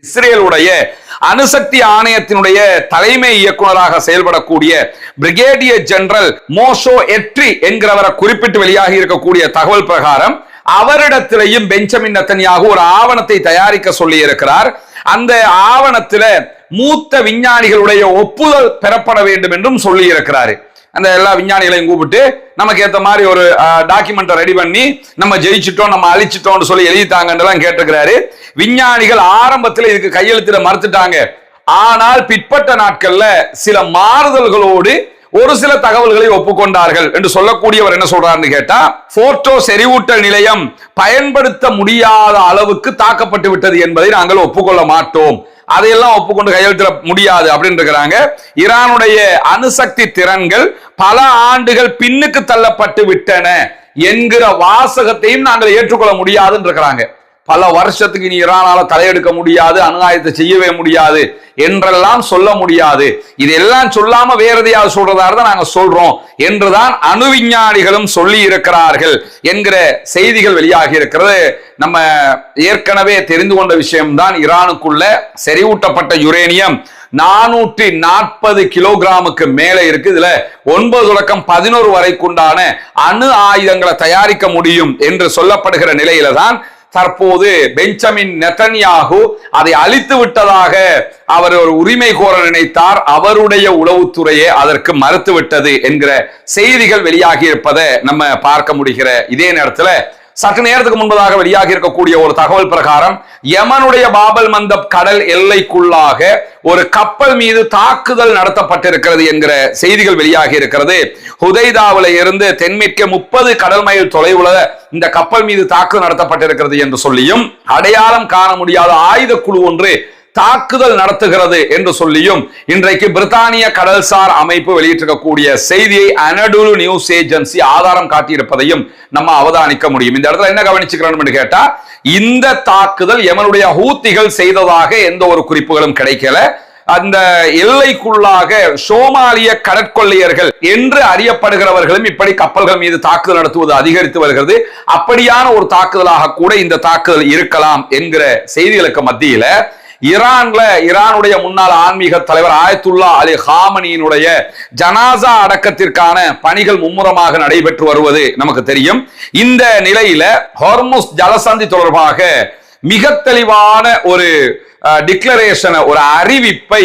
இஸ்ரேலுடைய அணுசக்தி ஆணையத்தினுடைய தலைமை இயக்குநராக செயல்படக்கூடிய பிரிகேடியர் ஜெனரல் மோஷோ எட்ரி என்கிறவரை குறிப்பிட்டு வெளியாகி இருக்கக்கூடிய தகவல் பிரகாரம் அவரிடத்திலேயும் பெஞ்சமின் நெத்தன்யாகு ஒரு ஆவணத்தை தயாரிக்க சொல்லி இருக்கிறார். அந்த ஆவணத்தில் மூத்த விஞ்ஞானிகளுடைய ஒப்புதல் பெறப்பட வேண்டும் என்றும் சொல்லி இருக்கிறார். அந்த எல்லா விஞ்ஞானிகளையும் கூப்பிட்டு நமக்கு ஏற்ற மாதிரி ஒரு டாக்குமெண்ட் ரெடி பண்ணி நம்ம ஜெயிச்சிட்டோம் நம்ம அழிச்சிட்டோம்னு சொல்லி எழுதிட்டாங்கன்னு கேட்டிருக்கிறாரு. விஞ்ஞானிகள் ஆரம்பத்தில் இதுக்கு கையெழுத்திட மறுத்துட்டாங்க. ஆனால் பிற்பட்ட நாட்கள்ல சில மாறுதல்களோடு ஒரு சில தகவல்களை ஒப்புக்கொண்டார்கள் என்று சொல்லக்கூடியவர் என்ன சொல்றாருன்னு கேட்டா, போர்ட்டோ செறிவூட்டல் நிலையம் பயன்படுத்த முடியாத அளவுக்கு தாக்கப்பட்டு விட்டது என்பதை நாங்கள் ஒப்புக்கொள்ள மாட்டோம், அதையெல்லாம் ஒப்புக்கொண்டு கையெழுத்திட முடியாது அப்படின்னு இருக்கிறாங்க. ஈரானுடைய அணுசக்தி திறன்கள் பல ஆண்டுகள் பின்னுக்கு தள்ளப்பட்டு விட்டன என்கிற வாசகத்தையும் நாங்கள் ஏற்றுக்கொள்ள முடியாதுன்னு இருக்கிறாங்க. பல வருஷத்துக்கு இனி ஈரானால தலையெடுக்க முடியாது, அணு ஆயுதத்தை செய்யவே முடியாது என்றெல்லாம் சொல்ல முடியாது. இதெல்லாம் சொல்லாம வேற எதையாவது சொல்றதா தான் நாங்க சொல்றோம் என்றுதான் அணு விஞ்ஞானிகளும் சொல்லி இருக்கிறார்கள் என்கிற செய்திகள் வெளியாகி இருக்கிறது. நம்ம ஏற்கனவே தெரிந்து கொண்ட விஷயம்தான். ஈரானுக்குள்ள செறிவூட்டப்பட்ட யுரேனியம் 440 கிலோகிராமுக்கு மேல இருக்கு. இதுல 9 தொடக்கம் 11 வரைக்குண்டான அணு ஆயுதங்களை தயாரிக்க முடியும் என்று சொல்லப்படுகிற நிலையில தான் தற்போது பெஞ்சமின் நெத்தன்யாகு அதை அழித்து விட்டதாக அவர் ஒரு உரிமை கோர நினைத்தார். அவருடைய உளவுத்துறையே அதற்கு மறுத்து விட்டது என்கிற செய்திகள் வெளியாகி இருப்பதை நம்ம பார்க்க முடிகிற இதே நேரத்தில் சற்று நேரத்துக்கு முன்பதாக வெளியாகி இருக்கக்கூடிய ஒரு தகவல் பிரகாரம் யமனுடைய பாபல் மந்தப் கடல் எல்லைக்குள்ளாக ஒரு கப்பல் மீது தாக்குதல் நடத்தப்பட்டிருக்கிறது என்கிற செய்திகள் வெளியாகி இருக்கிறது. ஹுதைதாவில இருந்து தென்மேற்கே 30 கடல் மைல் தொலைவுல இந்த கப்பல் மீது தாக்குதல் நடத்தப்பட்டிருக்கிறது என்று சொல்லியும், அடையாளம் காண முடியாத ஆயுத குழு ஒன்று தாக்குதல் நடத்துகிறது என்று சொல்லியும் இன்றைக்கு பிரித்தானிய கடல்சார் அமைப்பு வெளியிட்டிருக்கக்கூடிய செய்தியை அனடோலு நியூஸ் ஏஜென்சி ஆதாரம் காட்டியிருப்பதையும் நம்ம அவதானிக்க முடியும். இந்த இடத்துல என்ன கவனிச்சுக்கிறோம் கேட்டா, இந்த தாக்குதல் யமனுடைய ஹூத்திகள் செய்ததாக எந்த ஒரு குறிப்புகளும் கிடைக்கல. அந்த எல்லைக்குள்ளாக சோமாலிய கடற்கொள்ளையர்கள் என்று அறியப்படுகிறவர்களும் இப்படி கப்பல்கள் மீது தாக்குதல் நடத்துவது அதிகரித்து வருகிறது. அப்படியான ஒரு தாக்குதலாக கூட இந்த தாக்குதல் இருக்கலாம் என்கிற செய்திகளுக்கு மத்தியில ஈரானுடைய முன்னாள் ஆன்மீக தலைவர் ஆயத்துல்லா அலி ஹாமனியினுடைய ஜனாசா அடக்கத்திற்கான பணிகள் மும்முரமாக நடைபெற்று வருவது நமக்கு தெரியும். இந்த நிலையில ஹோர்முஸ் ஜலசந்தி தொடர்பாக மிக தெளிவான ஒரு டிக்ளரேஷன், ஒரு அறிவிப்பை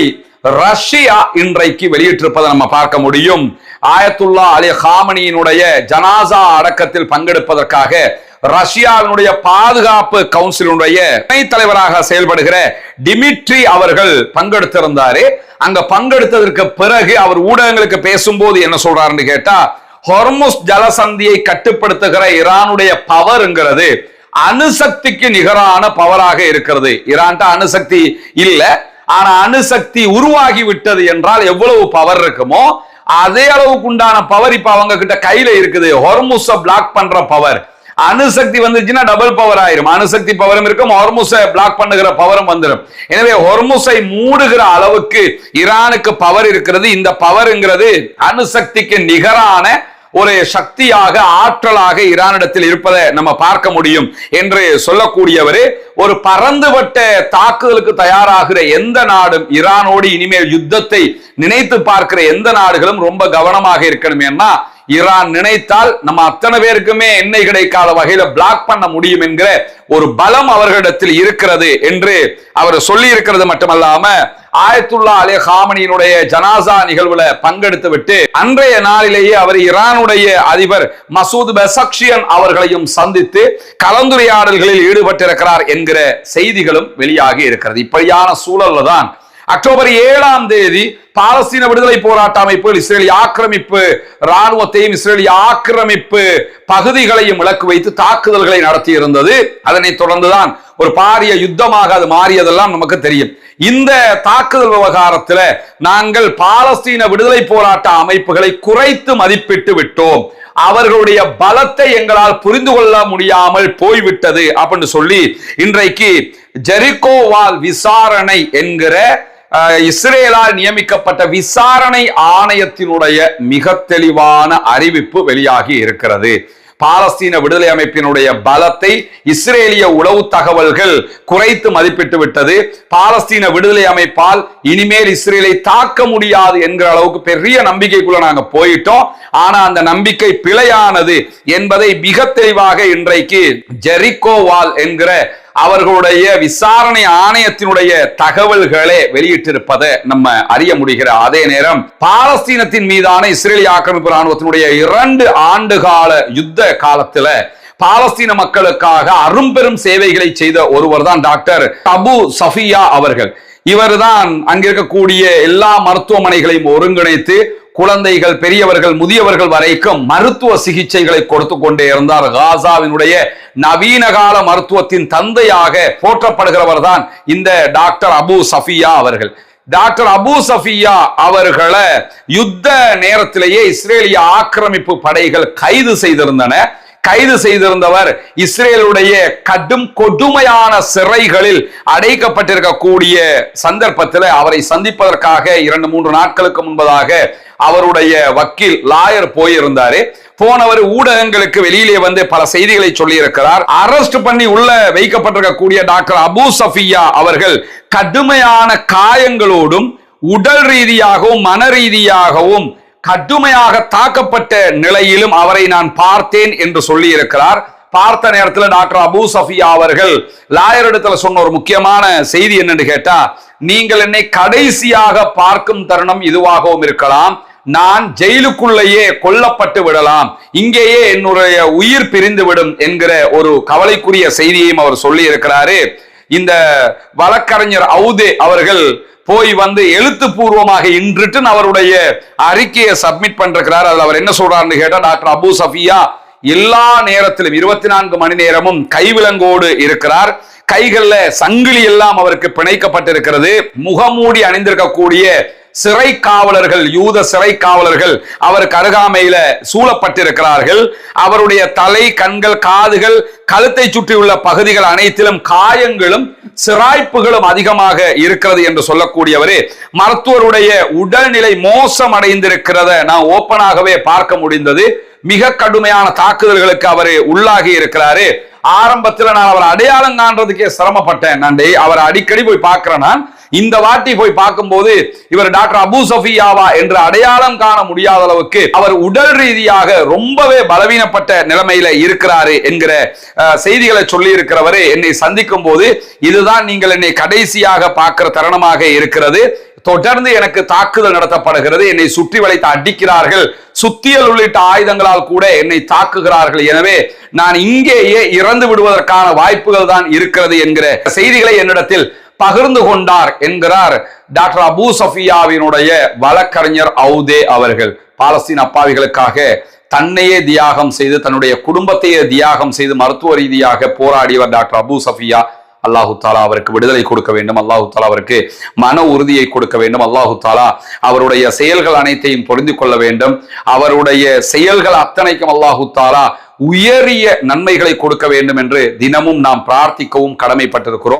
ரஷ்யா இன்றைக்கு வெளியிட்டிருப்பதை நம்ம பார்க்க முடியும். ஆயத்துல்லா அலி ஹாமனியினுடைய ஜனாசா அடக்கத்தில் பங்கெடுப்பதற்காக ரஷ்யாவினுடைய பாதுகாப்பு கவுன்சிலுடைய துணைத் தலைவராக செயல்படுகிற டிமிட்ரி அவர்கள் பங்கெடுத்திருந்தாரு. அங்க பங்கெடுத்ததற்கு பிறகு அவர் ஊடகங்களுக்கு பேசும்போது என்ன சொல்றாருன்னு கேட்டா, ஹொர்முஸ் ஜலசந்தியை கட்டுப்படுத்துகிற ஈரானுடைய பவர்ங்கிறது அணுசக்திக்கு நிகரான பவராக இருக்கிறது. ஈரான்ட்ட அணுசக்தி இல்ல, ஆனா அணுசக்தி உருவாகி விட்டது என்றால் எவ்வளவு பவர் இருக்குமோ அதே அளவுக்கு உண்டான பவர் இப்ப அவங்க கிட்ட கையில இருக்குது. ஹொர்முஸை பிளாக் பண்ற பவர், அணுசக்தி வந்துச்சுன்னா டபுள் பவர் ஆயிரும். அணுசக்தி பவரும் இருக்கும், ஹொர்முஸை பிளாக் பண்ணுகிற பவரும் வந்துடும். எனவே ஹொர்முஸை மூடுகிற அளவுக்கு ஈரானுக்கு பவர் இருக்கிறது. இந்த பவர்ங்கிறது அணுசக்திக்கு நிகரான ஒரு சக்தியாக, ஆற்றலாக ஈரானிடத்தில் இருப்பதை நம்ம பார்க்க முடியும் என்று சொல்லக்கூடியவர், ஒரு பரந்துபட்ட தாக்குதலுக்கு தயாராகிற எந்த நாடும், ஈரானோடு இனிமேல் யுத்தத்தை நினைத்து பார்க்கிற எந்த நாடுகளும் ரொம்ப கவனமாக இருக்கணும். ஏன்னா ஈரான் நினைத்தால் நம்ம அத்தனை பேருக்குமே எண்ணெய் கிடைக்காத வகையில பிளாக் பண்ண முடியும் என்கிற ஒரு பலம் அவர்களிடத்தில் இருக்கிறது என்று அவர் சொல்லி இருக்கிறது மட்டுமல்லாம, ஆயத்துல்லா அலி ஹாமனியினுடைய ஜனாசா நிகழ்வுல பங்கெடுத்து விட்டு அன்றைய நாளிலேயே அவர் ஈரானுடைய அதிபர் மசூத் பெசக்ஷியன் அவர்களையும் சந்தித்து கலந்துரையாடல்களில் ஈடுபட்டிருக்கிறார் என்கிற செய்திகளும் வெளியாகி இருக்கிறது. இப்படியான சூழல்ல தான் அக்டோபர் 7ஆம் தேதி பாலஸ்தீன விடுதலை போராட்ட அமைப்புகள் இஸ்ரேலிய ஆக்கிரமிப்பு ராணுவத்தையும் இஸ்ரேலிய ஆக்கிரமிப்பு பகுதிகளையும் இலக்கு வைத்து தாக்குதல்களை நடத்தி இருந்தது. அதனைத் தொடர்ந்துதான் ஒரு பாரிய யுத்தமாக அது மாறியதெல்லாம் நமக்கு தெரியும். இந்த தாக்குதல் விவகாரத்தில் நாங்கள் பாலஸ்தீன விடுதலை போராட்ட அமைப்புகளை குறைத்து மதிப்பிட்டு விட்டோம், அவர்களுடைய பலத்தை எங்களால் புரிந்து கொள்ள முடியாமல் போய்விட்டது அப்படின்னு சொல்லி இன்றைக்கு ஜெரிகோவால் விசாரணை என்கிற இஸ்ரேலால் நியமிக்கப்பட்ட விசாரணை ஆணையத்தினுடைய மிக தெளிவான அறிவிப்பு வெளியாகி இருக்கிறது. பாலஸ்தீன விடுதலை அமைப்பினுடைய பலத்தை இஸ்ரேலிய உளவு தகவல்கள் குறைத்து மதிப்பிட்டு விட்டது. பாலஸ்தீன விடுதலை அமைப்பால் இனிமேல் இஸ்ரேலை தாக்க முடியாது என்கிற அளவுக்கு பெரிய நம்பிக்கைக்குள்ள நாங்க போயிட்டோம். ஆனா அந்த நம்பிக்கை பிழையானது என்பதை மிக தெளிவாக இன்றைக்கு ஜெரிகோ வால் என்கிற அவர்களுடைய விசாரணை ஆணையத்தினுடைய தகவல்களே வெளியிட்டிருப்பதை நம்ம அறிய முடிகிற அதே நேரம் பாலஸ்தீனத்தின் மீதான இஸ்ரேலிய ஆக்கிரமிப்பு ராணுவத்தினுடைய 2 ஆண்டுகால யுத்த காலத்துல பாலஸ்தீன மக்களுக்காக அரும்பெரும் சேவைகளை செய்த ஒருவர் தான் டாக்டர் அபு சஃபியா அவர்கள். இவர்தான் அங்கிருக்கக்கூடிய எல்லா மருத்துவமனைகளையும் ஒருங்கிணைத்து குழந்தைகள், பெரியவர்கள், முதியவர்கள் வரைக்கும் மருத்துவ சிகிச்சைகளை கொடுத்து கொண்டே இருந்தார். காசாவினுடைய நவீன கால மருத்துவத்தின் தந்தையாக போற்றப்படுகிறவர் தான் இந்த டாக்டர் அபு சஃபியா அவர்கள். டாக்டர் அபு சஃபியா அவர்களை யுத்த நேரத்திலேயே இஸ்ரேலிய ஆக்கிரமிப்பு படைகள் கைது செய்திருந்தன. கைது செய்திருந்தவர் இஸ்ரேலுடைய கடும் கொடுமையான சிறைகளில் அடைக்கப்பட்டிருக்கக்கூடிய சந்தர்ப்பத்தில் அவரை சந்திப்பதற்காக 2-3 நாட்களுக்கு முன்பதாக அவருடைய வக்கீல் லாயர் போயிருந்தாரு. போனவர் ஊடகங்களுக்கு வெளியிலே வந்து பல செய்திகளை சொல்லி இருக்கிறார். அரெஸ்ட் பண்ணி உள்ள வைக்கப்பட்டிருக்கக்கூடிய டாக்டர் அபு சஃபியா அவர்கள் கடுமையான காயங்களோடும் உடல் ரீதியாகவும் மன ரீதியாகவும் கடுமையாக தாக்கப்பட்ட நிலையிலும் அவரை நான் பார்த்தேன் என்று சொல்லி இருக்கிறார். பார்த்த நேரத்தில் டாக்டர் அபு சஃபியா அவர்கள் லாயர் இடத்துல சொன்ன ஒரு முக்கியமான செய்தி என்னன்னு கேட்டா, நீங்கள் என்னை கடைசியாக பார்க்கும் தருணம் இதுவாகவும் இருக்கலாம், நான் ஜெயிலுக்குள்ளேயே கொல்லப்பட்டு விடலாம், இங்கேயே என்னுடைய உயிர் பிரிந்து விடும் என்கிற ஒரு கவலைக்குரிய செய்தியையும் அவர் சொல்லி இருக்கிறாரு. இந்த வழக்கறிஞர் அவுதே அவர்கள் போய் வந்து எழுத்துப்பூர்வமாக இன்று அவருடைய அறிக்கையை சப்மிட் பண்றார். அதுல அவர் என்ன சொல்றாருன்னு கேட்டா, டாக்டர் அபு சஃபியா எல்லா நேரத்திலும் 24 மணி நேரமும் கைவிலங்கோடு இருக்கிறார். கைகள்ல சங்கிலி எல்லாம் அவருக்கு பிணைக்கப்பட்டிருக்கிறது. முகமூடி அணிந்திருக்கக்கூடிய சிறை காவலர்கள், யூத சிறை காவலர்கள் அவருக்கு அருகாமையில சூழப்பட்டிருக்கிறார்கள். அவருடைய தலை, கண்கள், காதுகள், கழுத்தை சுற்றியுள்ள பகுதிகள் அனைத்திலும் காயங்களும் சிராய்ப்புகளும் அதிகமாக இருக்கிறது என்று சொல்லக்கூடியவரே, மருத்துவருடைய உடல்நிலை மோசம் அடைந்திருக்கிறத நான் ஓப்பனாகவே பார்க்க முடிந்தது. மிக கடுமையான தாக்குதல்களுக்கு அவர் உள்ளாகி இருக்கிறாரு. ஆரம்பத்தில் நான் அவர் அடையாளம் காண்றதுக்கே சிரமப்பட்டேன். நான் அவர் அடிக்கடி போய் பார்க்கிறேன். நான் இந்த வாட்டி போய் பார்க்கும்போது இவர் டாக்டர் அபு சஃபியாவா என்று அடையாளம் காண முடியாத அளவுக்கு அவர் உடல் ரீதியாக ரொம்பவே பலவீனப்பட்ட நிலைமையில இருக்கிறாரு என்கிற செய்திகளை சொல்லி இருக்கிறவரே என்னை சந்திக்கும் போது, இதுதான் நீங்கள் என்னை கடைசியாக பார்க்கிற தருணமாக இருக்கிறது. தொடர்ந்து எனக்கு தாக்குதல் நடத்தப்படுகிறது, என்னை சுற்றி வளைத்து அடிக்கிறார்கள், சுத்தியல் உள்ளிட்ட ஆயுதங்களால் கூட என்னை தாக்குகிறார்கள், எனவே நான் இங்கேயே இறந்து விடுவதற்கான வாய்ப்புகள் தான் இருக்கிறது என்கிற செய்திகளை என்னிடத்தில் பகிர்ந்து கொண்டார் என்கிறார் டாக்டர் அபு சஃபியாவினுடைய வழக்கறிஞர் அவுதே அவர்கள். பாலஸ்தீன அப்பாவிகளுக்காக தன்னையே தியாகம் செய்து, தன்னுடைய குடும்பத்தையே தியாகம் செய்து மருத்துவ ரீதியாக போராடியவர் டாக்டர் அபு சஃபியா. அல்லாஹு தாலா அவருக்கு விடுதலை கொடுக்க வேண்டும். அல்லாஹு தாலா அவருக்கு மன உறுதியை கொடுக்க வேண்டும். அல்லாஹு தாலா அவருடைய செயல்கள் அனைத்தையும் பொருந்தி கொள்ள வேண்டும். அவருடைய செயல்கள் அத்தனைக்கும் அல்லாஹு தாலா உயரிய நன்மைகளை கொடுக்க வேண்டும் என்று தினமும் நாம் பிரார்த்திக்கவும் கடமைப்பட்டிருக்கிறோம்.